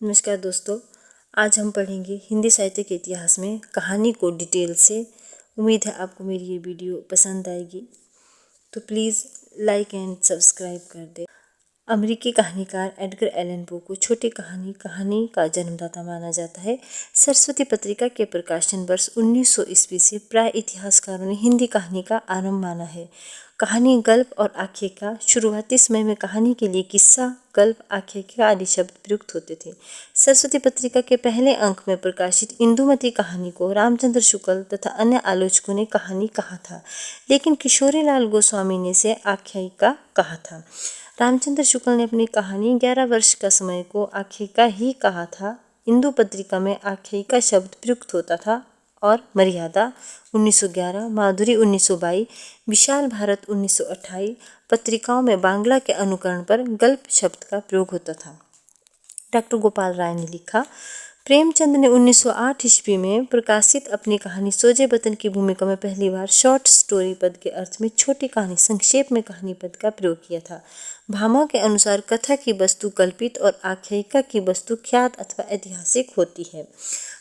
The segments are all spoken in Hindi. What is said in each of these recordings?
नमस्कार दोस्तों, आज हम पढ़ेंगे हिंदी साहित्य के इतिहास में कहानी को डिटेल से। उम्मीद है आपको मेरी ये वीडियो पसंद आएगी, तो प्लीज़ लाइक एंड सब्सक्राइब कर दें। अमेरिकी कहानीकार एडगर एलन पो को छोटी कहानी का जन्मदाता माना जाता है। सरस्वती पत्रिका के प्रकाशन वर्ष 1900 ईस्वी से प्राय इतिहासकारों ने हिंदी कहानी का आरंभ माना है। कहानी, गल्प और आख्यायिका। शुरुआती समय में कहानी के लिए किस्सा, गल्प, आख्यायिका आदि शब्द प्रयुक्त होते थे। सरस्वती पत्रिका के पहले अंक में प्रकाशित इंदुमती कहानी को रामचंद्र शुक्ल तथा अन्य आलोचकों ने कहानी कहा था, लेकिन किशोरीलाल गोस्वामी ने इसे आख्यायिका कहा था। रामचंद्र शुक्ल ने अपनी कहानी 11 वर्ष का समय को आख्यायिका ही कहा था। इंदु पत्रिका में आख्यायिका शब्द प्रयुक्त होता था और मर्यादा 1911, माधुरी 1922, विशाल भारत 1928 पत्रिकाओं में बांग्ला के अनुकरण पर गल्प शब्द का प्रयोग होता था। डॉक्टर गोपाल राय ने लिखा, प्रेमचंद ने 1908 ईस्वी में प्रकाशित अपनी कहानी सोजे वतन की भूमिका में पहली बार शॉर्ट स्टोरी पद के अर्थ में छोटी कहानी, संक्षेप में कहानी पद का प्रयोग किया था। भामह के अनुसार कथा की वस्तु कल्पित और आख्यायिका की वस्तु ख्यात अथवा ऐतिहासिक होती है।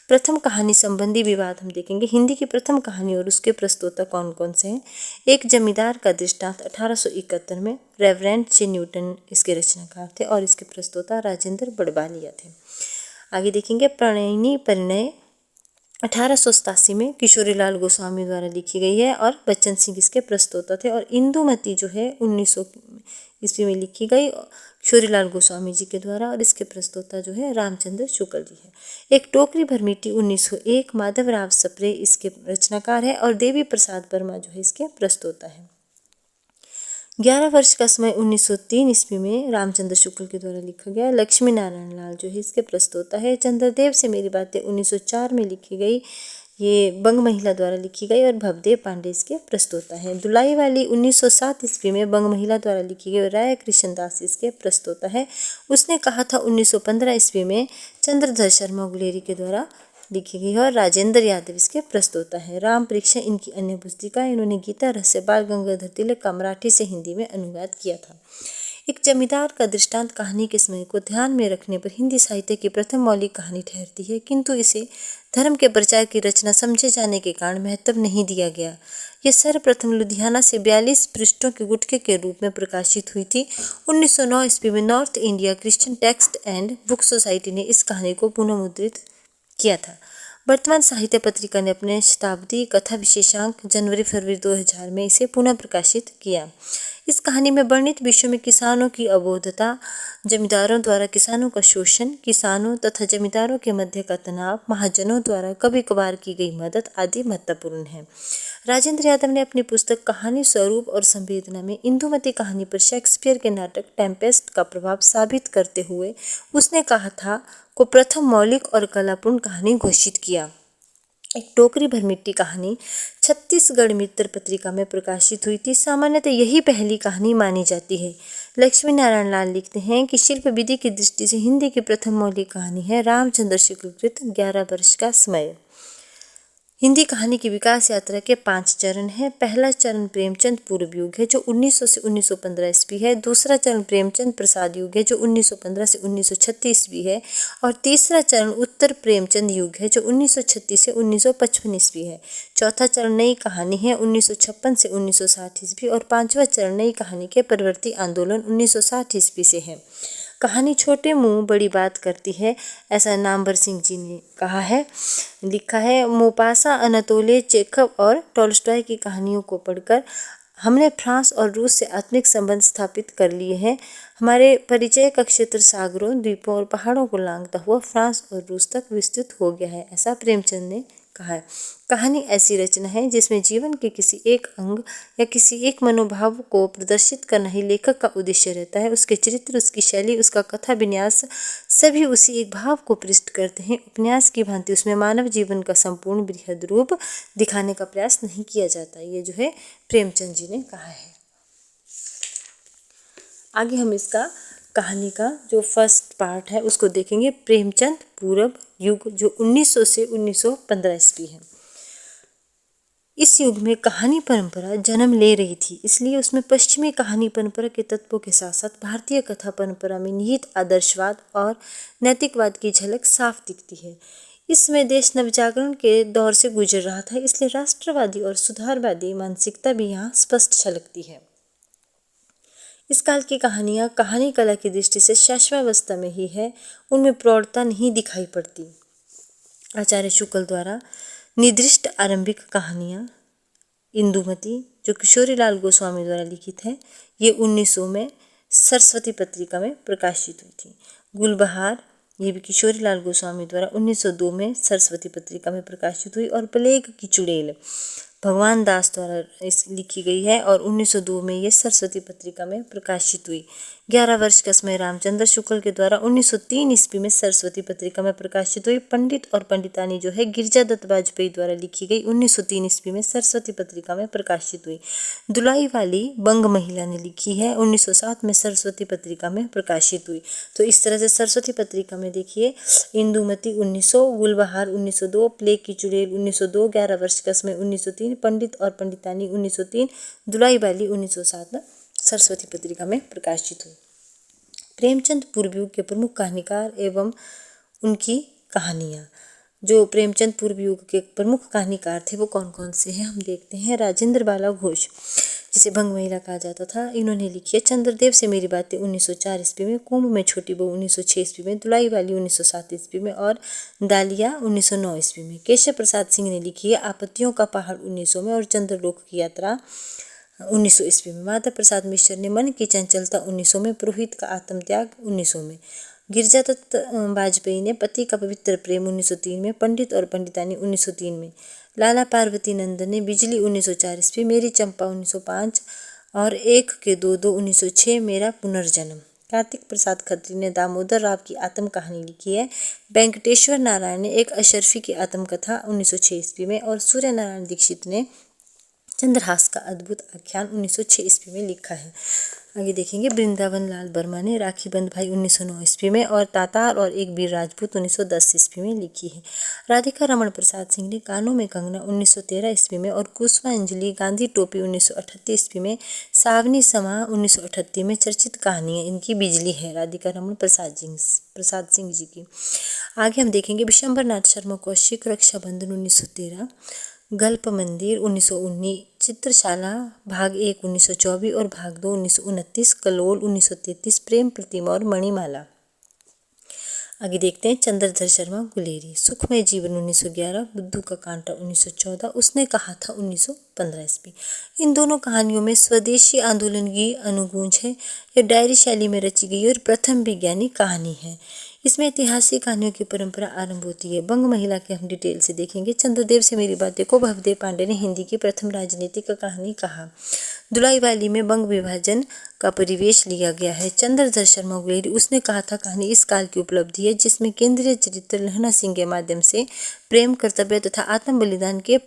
प्रथम कहानी संबंधी विवाद हम देखेंगे। हिंदी की प्रथम कहानी और उसके प्रस्तोता कौन कौन से हैं। एक जमींदार का दृष्टांत 1871 में रेवरेंड जे न्यूटन इसके रचनाकार थे और इसके प्रस्तोता राजेंद्र बड़बालिया थे। आगे देखेंगे प्रणयिनी परिणय 1887 में किशोरीलाल गोस्वामी द्वारा लिखी गई है और बच्चन सिंह इसके प्रस्तोता थे। और इंदुमती जो है 1900 ईस्वी में लिखी गई किशोरीलाल गोस्वामी जी के द्वारा और इसके प्रस्तोता जो है रामचंद्र शुक्ल जी है। एक टोकरी भर मिट्टी 1901 माधवराव सप्रे इसके रचनाकार है और देवी प्रसाद वर्मा जो है इसके प्रस्तोता है। 11 वर्ष का समय 1903 ईस्वी में रामचंद्र शुक्ल के द्वारा लिखा गया। लक्ष्मी नारायण लाल जो है इसके प्रस्तोता है। चंद्रदेव से मेरी बातें 1904 में लिखी गई, ये बंग महिला द्वारा लिखी गई और भवदेव पांडे इसके प्रस्तोता है। दुलाई वाली 1907 ईस्वी में बंग महिला द्वारा लिखी गई और राय कृष्णदास इसके प्रस्तोता है। उसने कहा था 1915 ईस्वी में चंद्रधर शर्मा गुलेरी के द्वारा लिखी गई है और राजेंद्र यादव इसके प्रस्तोता है। राम परीक्षा इनकी अन्य पुस्तिका। इन्होंने गीता रहस्य बाल गंगाधर तिलक का मराठी से हिंदी में अनुवाद किया था। एक जमींदार का दृष्टांत कहानी के समय को ध्यान में रखने पर हिंदी साहित्य की प्रथम मौलिक कहानी ठहरती है, किंतु इसे धर्म के प्रचार की रचना समझे जाने के कारण महत्व नहीं दिया गया। यह सर्वप्रथम लुधियाना से 42 पृष्ठों के गुटके के रूप में प्रकाशित हुई थी। 1909 ईस्वी में north India Christian text and book society ने इस कहानी को पुनः मुद्रित किया था। वर्तमान साहित्य पत्रिका ने अपने शताब्दी कथा विशेषांक जनवरी-फरवरी 2000 में इसे पुनः प्रकाशित किया। इस कहानी में वर्णित विषयों में किसानों की अबोधता, जमींदारों द्वारा किसानों का शोषण, किसानों तथा जमींदारों के मध्य का तनाव, महाजनों द्वारा कभी कभार की गई मदद आदि महत्वपूर्ण है। राजेंद्र यादव ने अपनी पुस्तक कहानी स्वरूप और संवेदना में इंदुमती कहानी पर शेक्सपियर के नाटक टेम्पेस्ट का प्रभाव साबित करते हुए उसने कहा था को प्रथम मौलिक और कलापूर्ण कहानी घोषित किया। एक टोकरी भर मिट्टी कहानी छत्तीसगढ़ मित्र पत्रिका में प्रकाशित हुई थी। सामान्यतः यही पहली कहानी मानी जाती है। लक्ष्मी नारायण लाल लिखते हैं कि शिल्प विधि की दृष्टि से हिंदी की प्रथम मौलिक कहानी है रामचंद्र शुक्ल कृत 11 वर्ष का समय। हिंदी कहानी की विकास यात्रा के 5 चरण हैं। पहला चरण प्रेमचंद पूर्व युग है जो 1900 से 1915 ईस्वी है। दूसरा चरण प्रेमचंद प्रसाद युग है जो 1915 से 1936 ईस्वी है। और तीसरा चरण उत्तर प्रेमचंद युग है जो 1936 से 1955 ईस्वी है। चौथा चरण नई कहानी है 1956 से 1960 ईस्वी और पांचवा चरण नई कहानी के परवर्ती आंदोलन 1960 ईस्वी से है। कहानी छोटे मुंह बड़ी बात करती है, ऐसा नामवर सिंह जी ने कहा है, लिखा है। मोपासा, अनतोले, चेखव और टॉल्स्टॉय की कहानियों को पढ़कर हमने फ्रांस और रूस से आत्मिक संबंध स्थापित कर लिए हैं। हमारे परिचय का क्षेत्र सागरों, द्वीपों और पहाड़ों को लांघता हुआ फ्रांस और रूस तक विस्तृत हो गया है, ऐसा प्रेमचंद ने कहा है। कहानी ऐसी रचना है जिसमें जीवन के किसी एक अंग या किसी एक मनोभाव को प्रदर्शित करना ही लेखक का उद्देश्य रहता है। उसके चरित्र, उसकी शैली, उसका कथा विन्यास सभी उसी एक भाव को प्रस्तुत करते हैं। उपन्यास की भांति उसमें मानव जीवन का संपूर्ण बृहद रूप दिखाने का प्रयास नहीं किया जाता। ये जो है प्रेमचंद जी ने कहा है। आगे हम इसका कहानी का जो फर्स्ट पार्ट है उसको देखेंगे। प्रेमचंद पूर्व युग जो 1900 से 1915 ईस्वी है। इस युग में कहानी परंपरा जन्म ले रही थी, इसलिए उसमें पश्चिमी कहानी परंपरा के तत्वों के साथ साथ भारतीय कथा परंपरा में निहित आदर्शवाद और नैतिकवाद की झलक साफ दिखती है। इस समय देश नवजागरण के दौर से गुजर रहा था, इसलिए राष्ट्रवादी और सुधारवादी मानसिकता भी यहाँ स्पष्ट झलकती है। इस काल की कहानियाँ कहानी कला की दृष्टि से शैशवावस्था में ही है, उनमें प्रौढ़ता नहीं दिखाई पड़ती। आचार्य शुक्ल द्वारा निर्दिष्ट आरंभिक कहानियाँ इंदुमती, जो किशोरीलाल गोस्वामी द्वारा लिखित है, ये 1900 में सरस्वती पत्रिका में प्रकाशित हुई थी। गुलबहार, ये भी किशोरीलाल गोस्वामी द्वारा 1902 में सरस्वती पत्रिका में प्रकाशित हुई। और प्लेग की चुड़ैल भगवान दास द्वारा लिखी गई है और 1902 में ये सरस्वती पत्रिका में प्रकाशित हुई। 11 वर्ष का समय रामचंद्र शुक्ल के द्वारा 1903 ईस्वी में सरस्वती पत्रिका में प्रकाशित हुई। पंडित और पंडितानी जो है गिरिजा दत्त वाजपेयी द्वारा लिखी गई 1903 ईस्वी में सरस्वती पत्रिका में प्रकाशित हुई। दुलाई वाली बंग महिला ने लिखी है, 1907 में सरस्वती पत्रिका में प्रकाशित हुई। तो इस तरह से सरस्वती पत्रिका में देखिए इंदुमती 1900, गुलबहार 1902, प्लेग की चुड़ैल 1902, 11 वर्ष का समय 1903, पंडित और पंडितानी 1903, दुलाई वाली 1907 में सरस्वती पत्रिका में प्रकाशित हुई। प्रेमचंद पूर्व युग के प्रमुख कहानीकार एवं उनकी कहानियाँ। जो प्रेमचंद पूर्व युग के प्रमुख कहानीकार थे वो कौन कौन से हैं, हम देखते हैं। राजेंद्र बाला घोष, जिसे भंग महिला कहा जाता था, इन्होंने लिखी है चंद्रदेव से मेरी बातें 1904 ईस्वी में, कुंभ में छोटी बहू 1906 ईस्वी में, दुलाई वाली 1907 ईस्वी में और दालिया 1909 ईस्वी में। केशव प्रसाद सिंह ने लिखी है आपत्तियों का पहाड़ 1900 में और चंद्रलोक की यात्रा 1900 ईस्वी में। माधव प्रसाद मिश्र ने मन की चंचलता 1900 में, पुरोहित का आत्मत्याग 1900 में। गिरिजा दत्त वाजपेयी ने पति का पवित्र प्रेम 1903 में, पंडित और पंडितानी 1903 में। लाला पार्वती नंदन ने बिजली 1904 ईस्वी, मेरी चंपा 1905 और एक के दो 1906, मेरा पुनर्जन्म। कार्तिक प्रसाद खत्री ने दामोदर राव की आत्म कहानी लिखी है। वेंकटेश्वर नारायण ने एक अशरफी की आत्मकथा 1906 ईस्वी में और सूर्य नारायण दीक्षित ने चंद्रहास का अद्भुत आख्यान 1906 ईस्वी में लिखा है। आगे देखेंगे वृंदावन लाल वर्मा ने राखी बंद भाई 1909 ईस्वी में और तातार और एक वीर राजपूत 1910 ईस्वी में लिखी है। राधिका रमण प्रसाद सिंह ने कानों में कंगना 1913 ईस्वी में और कुसुमांजलि गांधी टोपी 1938 ईस्वी में, सावनी समा 1938 में चर्चित कहानियाँ इनकी बिजली है, राधिका रमण प्रसाद सिंह जी की। आगे हम देखेंगे विशंबर नाथ शर्मा कौशिक, रक्षाबंधन 1913, गल्प मंदिर 1919, चित्रशाला भाग 1 1924 और भाग 2 1929, कलोल 1933, प्रेम प्रतिमा और मणिमाला। आगे देखते हैं चंद्रधर शर्मा गुलेरी, सुखमय जीवन 1911, बुद्धू का कांटा 1914, उसने कहा था 1915 ईस्वी। इन दोनों कहानियों में स्वदेशी आंदोलन की अनुगूंज है। यह डायरी शैली में रची गई और प्रथम वैज्ञानिक कहानी है। इसमें ऐतिहासिक कहानियों की परंपरा आरंभ होती है। बंग महिला के हम डिटेल से देखेंगे। चंद्रदेव से मेरी बातें को भवदेव पांडे ने हिंदी की प्रथम राजनीतिक कहानी कहा। दुलाई वाली में बंग विभाजन का परिवेश लिया गया है। चंद्रधर शर्मा गुलेरी, उसने कहा था कहानी इस काल की उपलब्धि है जिसमें केंद्रीय चरित्र लहना सिंह के माध्यम से प्रेम, कर्तव्य तथा आत्म बलिदान के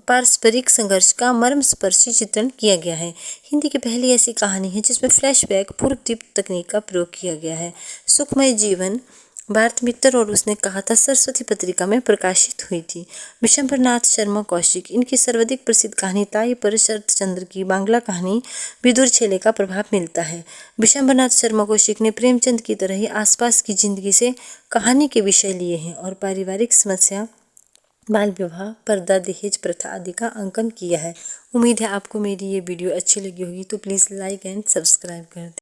पारस्परिक संघर्ष का मर्मस्पर्शी चित्रण किया गया है। हिंदी की पहली ऐसी कहानी है जिसमें फ्लैशबैक पूर्व दीप्त तकनीक का प्रयोग किया गया है। सुखमय जीवन भारत मित्र और उसने कहा था सरस्वती पत्रिका में प्रकाशित हुई थी। विशंबर नाथ शर्मा कौशिक, इनकी सर्वाधिक प्रसिद्ध कहानी ताई पर शरत चंद्र की बांग्ला कहानी विदुर छेले का प्रभाव मिलता है। विशंबर नाथ शर्मा कौशिक ने प्रेमचंद की तरह ही आसपास की जिंदगी से कहानी के विषय लिए हैं और पारिवारिक समस्या, बाल विवाह, पर्दा, दहेज प्रथा आदि का अंकन किया है। उम्मीद है आपको मेरी ये वीडियो अच्छी लगी होगी, तो प्लीज़ लाइक एंड सब्सक्राइब कर दें।